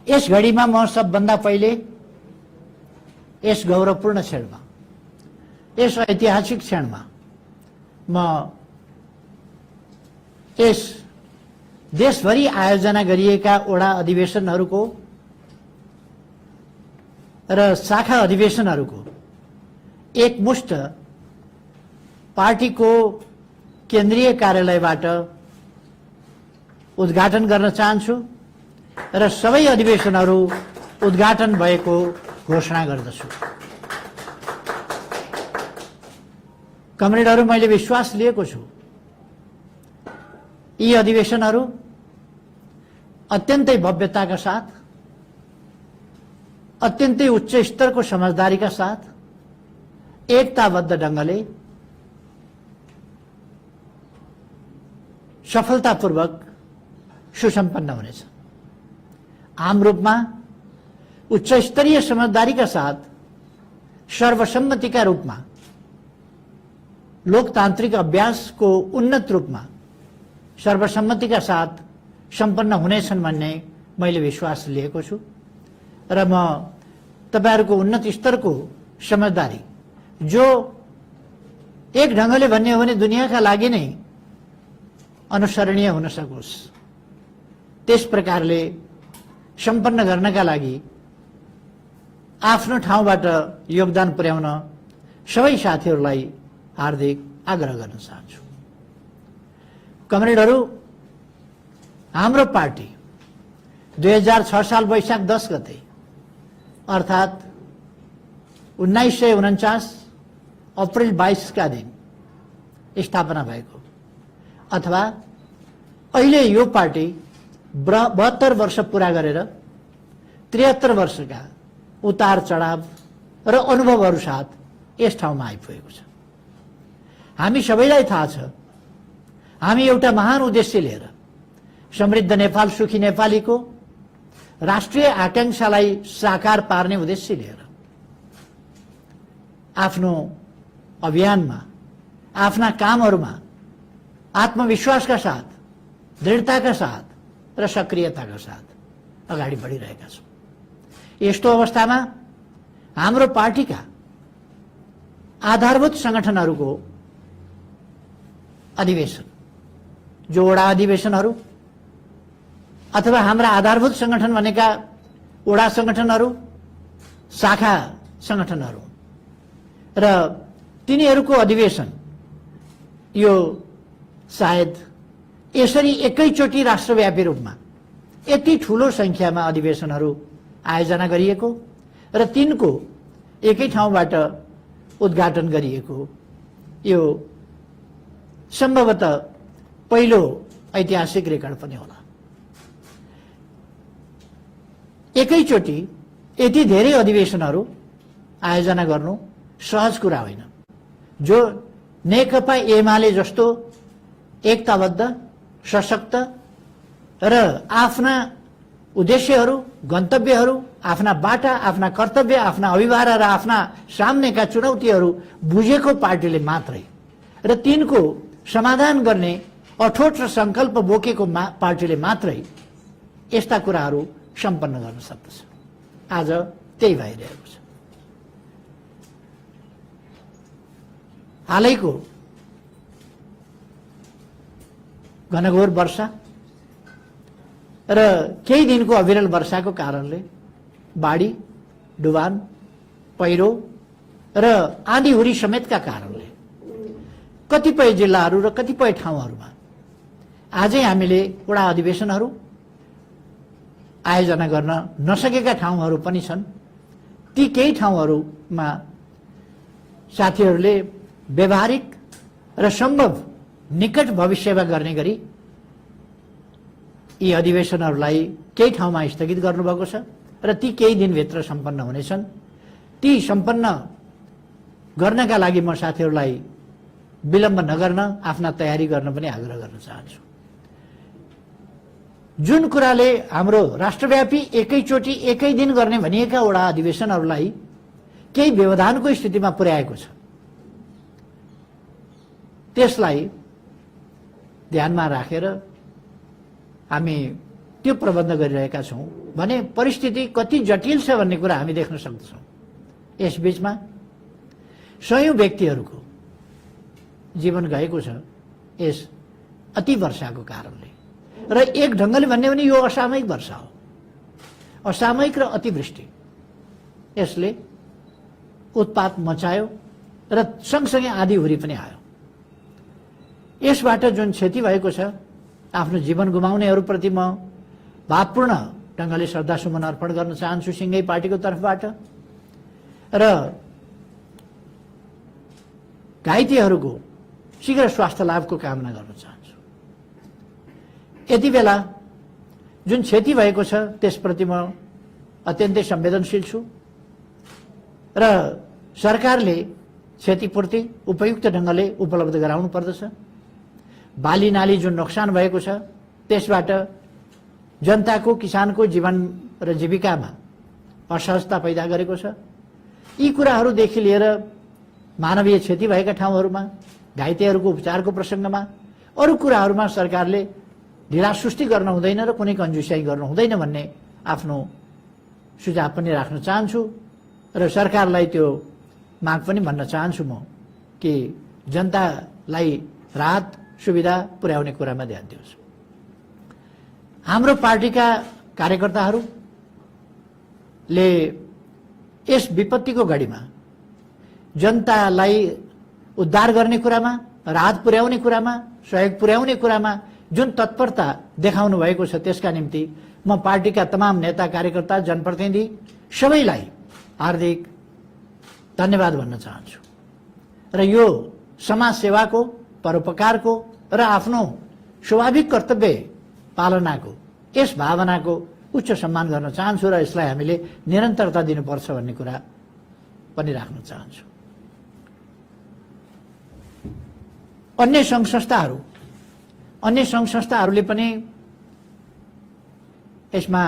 यस घडीमा म सबभन्दा पहिले यस गौरवपूर्ण क्षणमा, यस ऐतिहासिक क्षणमा म यस देशभरि आयोजना गरिएका वडा अधिवेशनहरूको र शाखा अधिवेशनहरूको एकमुष्ट पार्टीको केन्द्रीय कार्यालयबाट उद्घाटन गर्न चाहन्छु र सबै अधिवेशनहरू उद्घाटन भएको घोषणा गर्दछु। कमरेडहरू, मैले विश्वास लिएको छु यी अधिवेशनहरू अत्यन्तै भव्यताका साथ, अत्यन्तै उच्च स्तरको समझदारीका साथ, एकताबद्ध ढंगले सफलतापूर्वक सुसम्पन्न हुनेछ। आम रूपमा उच्च स्तरीय समझदारीका साथ, सर्वसम्मतिका रूपमा, लोकतान्त्रिक अभ्यासको उन्नत रूपमा सर्वसम्मतिका साथ सम्पन्न हुनेछन् भन्ने मैले विश्वास लिएको छु र म तपाईहरुको उन्नत स्तरको समझदारी, जो एक ढंगले भन्ने हो भने दुनियाँका लागि नै अनुसरणीय हुन सकोस्, त्यस प्रकारले सम्पन्न गर्नका लागि आफ्नो ठाउँबाट योगदान पुर्याउन सबै साथीहरूलाई हार्दिक आग्रह गर्न चाहन्छु। कमरेडहरू, हाम्रो पार्टी 2006 साल वैशाख 10 गते अर्थात् 1949 अप्रिल 22 का दिन स्थापना भएको, अथवा अहिले यो पार्टी 72 वर्ष पूरा गरेर 73 वर्षका उतार चढाव र अनुभवहरू साथ यस ठाउँमा आइपुगेको छ। हामी सबैलाई थाहा छ, हामी एउटा महान उद्देश्य लिएर, समृद्ध नेपाल सुखी नेपालीको राष्ट्रिय आकांक्षालाई साकार पार्ने उद्देश्य लिएर आफ्नो अभियानमा, आफ्ना कामहरूमा आत्मविश्वासका साथ, दृढताका साथ र सक्रियताका साथ अगाडि बढिरहेका छौं। यस्तो अवस्थामा हाम्रो पार्टीका आधारभूत संगठनहरूको अधिवेशन, जो वडा अधिवेशनहरू अथवा हाम्रा आधारभूत संगठन भनेका वडा संगठनहरू, शाखा संगठनहरू र तिनीहरूको अधिवेशन, यो सायद यसरी एकैचोटि राष्ट्रव्यापी रूपमा यति ठूलो संख्यामा अधिवेशनहरू आयोजना गरिएको र तिनको एकै ठाउँबाट उद्घाटन गरिएको, यो सम्भवतः पहिलो ऐतिहासिक रेकर्ड पनि होला। एकैचोटि यति धेरै अधिवेशनहरू आयोजना गर्नु सहज कुरा होइन, जो नेकपा एमाले जस्तो एकताबद्ध, सशक्त र आफ्ना उद्देश्यहरू, गन्तव्यहरू, आफ्ना बाटा, आफ्ना कर्तव्य, आफ्ना अभिभारा र आफ्ना सामनेका चुनौतीहरू बुझेको पार्टीले मात्रै र तिनको समाधान गर्ने अठोट र संकल्प बोकेको पार्टीले मात्रै यस्ता कुराहरू सम्पन्न गर्न सक्दछ। आज त्यही भइरहेको छ। हालैको घनघोर वर्षा र केही दिनको अविरल वर्षाको कारणले बाढी, डुबान, पहिरो र आँधीहुरी समेतका कारणले कतिपय जिल्लाहरू र कतिपय ठाउँहरूमा आजै हामीले वडा अधिवेशनहरू आयोजना गर्न नसकेका ठाउँहरू पनि छन्। ती केही ठाउँहरूमा साथीहरूले व्यवहारिक र सम्भव निकट भविष्यमा गर्ने गरी यी अधिवेशनहरूलाई केही ठाउँमा स्थगित गर्नुभएको छ र ती केही दिनभित्र सम्पन्न हुनेछन्। ती सम्पन्न गर्नका लागि म साथीहरूलाई विलम्ब नगर्न, आफ्ना तयारी गर्न पनि आग्रह गर्न चाहन्छु। जुन कुराले हाम्रो राष्ट्रव्यापी एकैचोटि एकै दिन गर्ने भनिएका वडा अधिवेशनहरूलाई केही व्यवधानको स्थितिमा पुर्याएको छ, त्यसलाई ध्यानमा राखेर हामी त्यो प्रबन्ध गरिरहेका छौँ भने परिस्थिति कति जटिल छ भन्ने कुरा हामी देख्न सक्दछौँ। यसबीचमा सयौं व्यक्तिहरूको जीवन गएको छ यस अति वर्षाको कारणले। र एक ढङ्गले भन्ने भने यो असामयिक वर्षा हो, असामयिक र अतिवृष्टि। यसले उत्पात मचायो र सँगसँगै आँधीहुरी पनि आयो। यसबाट जुन क्षति भएको छ, आफ्नो जीवन गुमाउनेहरूप्रति म भावपूर्ण ढङ्गले श्रद्धासुमन अर्पण गर्न चाहन्छु सिंगै पार्टीको तर्फबाट। र घाइतेहरूको शीघ्र स्वास्थ्य लाभको कामना गर्न चाहन्छु। यति बेला जुन क्षति भएको छ त्यसप्रति म अत्यन्तै संवेदनशील छु र सरकारले क्षतिपूर्ति उपयुक्त ढङ्गले उपलब्ध गराउनु पर्दछ। बाली नाली जुन नोक्सान भएको छ त्यसबाट जनताको, किसानको जीवन र जीविकामा असहजता पैदा गरेको छ। यी कुराहरूदेखि लिएर मानवीय क्षति भएका ठाउँहरूमा, घाइतेहरूको उपचारको प्रसङ्गमा, अरू कुराहरूमा सरकारले ढिलासुस्ती गर्न हुँदैन र कुनै कन्जुसियाई गर्नु हुँदैन भन्ने आफ्नो सुझाव पनि राख्न चाहन्छु। र सरकारलाई त्यो माग पनि भन्न चाहन्छु म कि जनतालाई राहत सुविधा पुर्याउने कुरामा ध्यान दियोस्। हाम्रो पार्टीका कार्यकर्ताहरूले यस विपत्तिको घडीमा जनतालाई उद्धार गर्ने कुरामा, राहत पुर्याउने कुरामा, सहयोग पुर्याउने कुरामा जुन तत्परता देखाउनु भएको छ त्यसका निम्ति म पार्टीका तमाम नेता, कार्यकर्ता, जनप्रतिनिधि सबैलाई हार्दिक धन्यवाद भन्न चाहन्छु। र यो समाज सेवाको, परोपकारको र आफ्नो स्वाभाविक कर्तव्य पालनाको यस भावनाको उच्च सम्मान गर्न चाहन्छु र यसलाई हामीले निरन्तरता दिनुपर्छ भन्ने कुरा पनि राख्न चाहन्छु। अन्य सङ्घ संस्थाहरूले पनि यसमा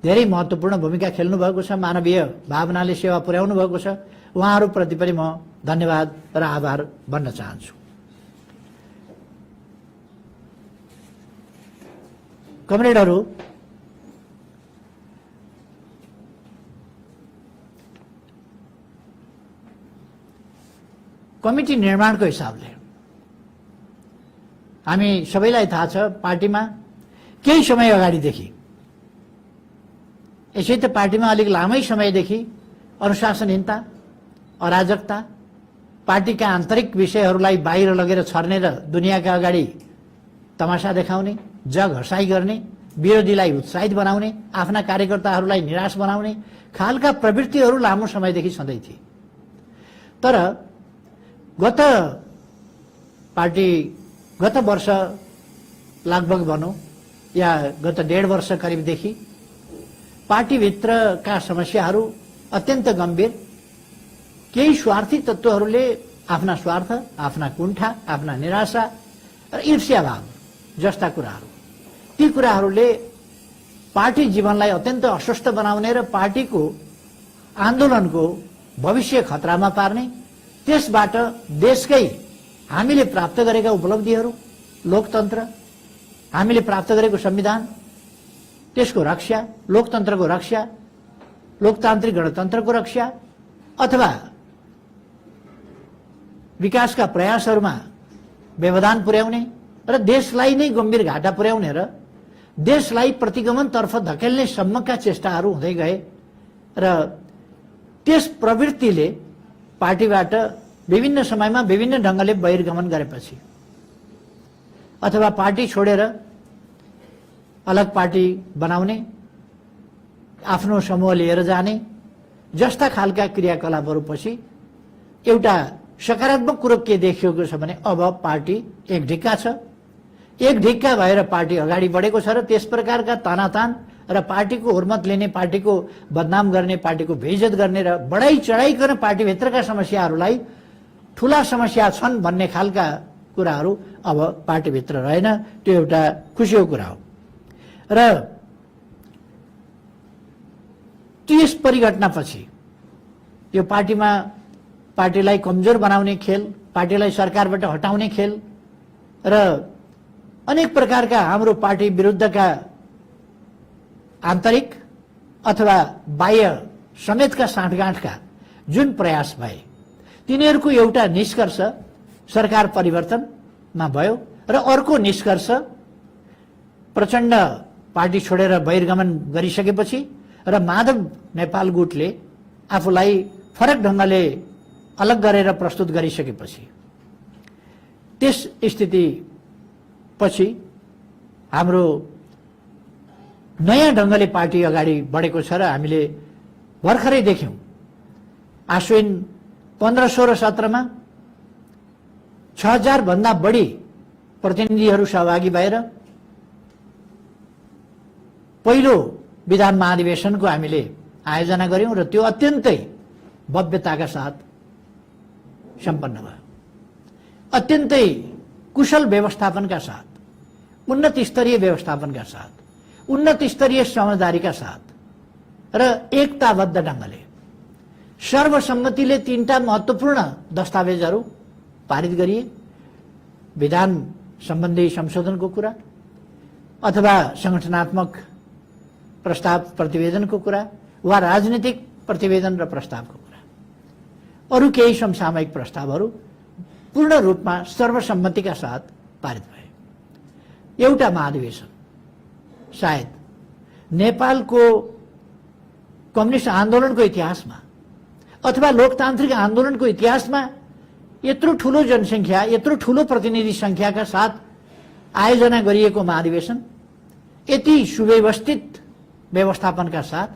धेरै महत्त्वपूर्ण भूमिका खेल्नु भएको छ। मानवीय भावनाले सेवा पुर्याउनु भएको छ। उहाँहरूप्रति पनि म धन्यवाद र आभार भन्न चाहन्छु। कमरेडहरू, कमिटी निर्माणको हिसाबले हामी सबैलाई थाहा छ पार्टीमा केही समय अगाडिदेखि, यसै त पार्टीमा अलिक लामै समयदेखि अनुशासनहीनता, अराजकता, पार्टीका आन्तरिक विषयहरूलाई बाहिर लगेर छर्ने र दुनियाँका अगाडि तमासा देखाउने, जग हसाई गर्ने, विरोधीलाई उत्साहित बनाउने, आफ्ना कार्यकर्ताहरूलाई निराश बनाउने खालका प्रवृत्तिहरू लामो समयदेखि सधैँ थिए। तर गत वर्ष लगभग भनौँ या गत 1.5 वर्ष करिबदेखि पार्टीभित्रका समस्याहरू अत्यन्त गम्भीर, केही स्वार्थी तत्त्वहरूले आफ्ना स्वार्थ, आफ्ना कुण्ठा, आफ्ना निराशा र ईर्ष्याभाव जस्ता कुराहरू, ती कुराहरूले पार्टी जीवनलाई अत्यन्त अस्वस्थ बनाउने र पार्टीको आन्दोलनको भविष्य खतरामा पार्ने, त्यसबाट देशकै हामीले प्राप्त गरेका उपलब्धिहरू, लोकतन्त्र, हामीले प्राप्त गरेको संविधान, त्यसको रक्षा, लोकतन्त्रको रक्षा, लोकतान्त्रिक गणतन्त्रको रक्षा अथवा विकासका प्रयासहरूमा व्यवधान पुर्याउने र देशलाई नै गम्भीर घाटा पुर्याउने र देशलाई प्रतिगमनतर्फ धकेल्ने सम्मका चेष्टाहरू हुँदै गए र त्यस प्रवृत्तिले पार्टीबाट विभिन्न समयमा विभिन्न ढङ्गले बहिर्गमन गरेपछि अथवा पार्टी छोडेर अलग पार्टी बनाउने, आफ्नो समूह लिएर जाने जस्ता खालका क्रियाकलापहरूपछि एउटा सकारात्मक कुरो के देखिएको छ भने अब पार्टी एक ढिक्का छ। एक ढिक्का भएर पार्टी अगाडि बढेको छ र त्यस प्रकारका तानातान र पार्टीको हुर्मत लिने, पार्टीको बदनाम गर्ने, पार्टीको बेइज्जत गर्ने र बढाई चढाइकन पार्टीभित्रका समस्याहरूलाई ठूला समस्या छन् भन्ने खालका कुराहरू अब पार्टीभित्र रहेन। त्यो एउटा खुसीको कुरा हो। र त्यस परिघटनापछि यो पार्टीलाई कमजोर बनाउने खेल, पार्टीलाई सरकारबाट हटाउने खेल र अनेक प्रकारका हाम्रो पार्टी विरुद्धका आन्तरिक अथवा बाह्य समेतका साँठगाँठका जुन प्रयास भए तिनीहरूको एउटा निष्कर्ष सरकार परिवर्तनमा भयो र अर्को निष्कर्ष प्रचण्ड पार्टी छोडेर बहिर्गमन गरिसकेपछि र माधव नेपाल गुटले आफूलाई फरक ढंगले अलग गरेर प्रस्तुत गरिसकेपछि त्यस स्थिति पछि हाम्रो नयाँ ढंगले पार्टी अगाडि बढेको छ र हामीले भर्खरै देख्यौं आश्विन 15, 16, 17 मा 6000 भन्दा बढी प्रतिनिधिहरू सहभागी भएर पहिलो विधान महाधिवेशनको हामीले आयोजना गर्यौं र त्यो अत्यन्तै भव्यताका साथ सम्पन्न भयो। अत्यन्तै कुशल व्यवस्थापनका साथ, उन्नत स्तरीय व्यवस्थापनका साथ, उन्नत स्तरीय समझदारीका साथ र एकताबद्ध ढंगले सर्वसम्मतिले 3टा महत्त्वपूर्ण दस्तावेजहरू पारित गरिए। विधान सम्बन्धी संशोधनको कुरा अथवा संगठनात्मक प्रस्ताव प्रतिवेदनको कुरा वा राजनीतिक प्रतिवेदन र प्रस्तावको कुरा, अरू केही समसामयिक प्रस्तावहरू पूर्ण रूपमा सर्वसम्मतिका साथ पारित भए। एउटा महाधिवेशन सायद नेपालको कम्युनिस्ट आन्दोलनको इतिहासमा अथवा लोकतान्त्रिक आन्दोलनको इतिहासमा यत्रो ठूलो जनसंख्या, यत्रो ठूलो प्रतिनिधि संख्याका साथ आयोजना गरिएको महाधिवेशन यति सुव्यवस्थित व्यवस्थापनका साथ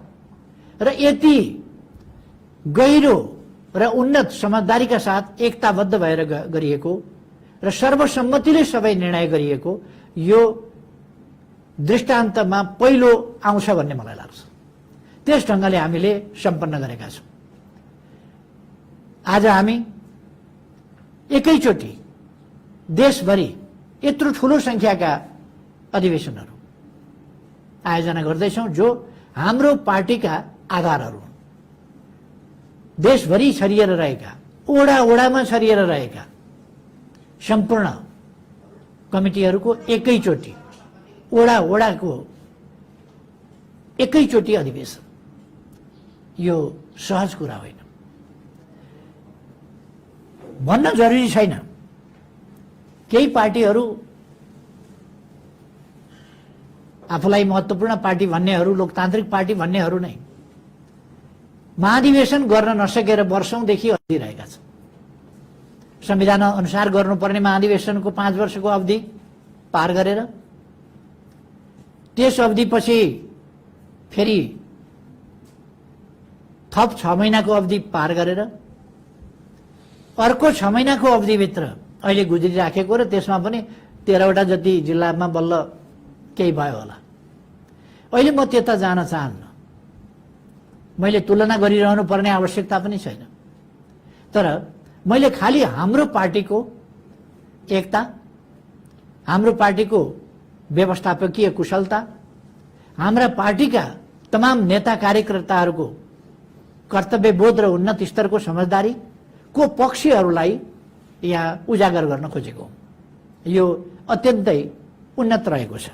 र यति गहिरो र उन्नत समझदारीका साथ एकताबद्ध भएर गरिएको र सर्वसम्मतिले सबै निर्णय गरिएको यो दृष्टान्तमा पहिलो आउँछ भन्ने मलाई लाग्छ। त्यस ढंगले हामीले सम्पन्न गरेका छौं। आज हामी एकैचोटि देशभरि यत्रो ठूलो संख्याका अधिवेशनहरू आयोजना गर्दैछौं जो हाम्रो पार्टीका आधारहरू हुन्। देशभरि छरिएर रहेका, ओडा ओडामा छरिएर रहेका सम्पूर्ण कमिटीहरूको एकैचोटि, ओडा ओडाको एकैचोटि अधिवेशन, यो सहज कुरा होइन। भन्न जरुरी छैन, केही पार्टीहरू आफूलाई महत्त्वपूर्ण पार्टी भन्नेहरू, लोकतान्त्रिक पार्टी भन्नेहरू नै महाधिवेशन गर्न नसकेर वर्षौंदेखि अड्किरहेका छन्। संविधान अनुसार गर्नुपर्ने महाधिवेशनको 5 वर्षको अवधि पार गरेर त्यस अवधिपछि फेरि थप 6 महिनाको अवधि पार गरेर अर्को 6 महिनाको अवधिभित्र अहिले गुज्रिराखेको र त्यसमा पनि 13वटा जति जिल्लामा बल्ल केही भयो होला। अहिले म त्यता जान चाहन्न, मैले तुलना गरिरहनु पर्ने आवश्यकता पनि छैन, तर मैले खाली हाम्रो पार्टीको एकता, हाम्रो पार्टीको व्यवस्थापकीय कुशलता, हाम्रा पार्टीका तमाम नेता कार्यकर्ताहरूको कर्तव्यबोध र उन्नत स्तरको समझदारी को पक्षहरूलाई यहाँ उजागर गर्न खोजेको। यो अत्यन्तै उन्नत रहेको छ।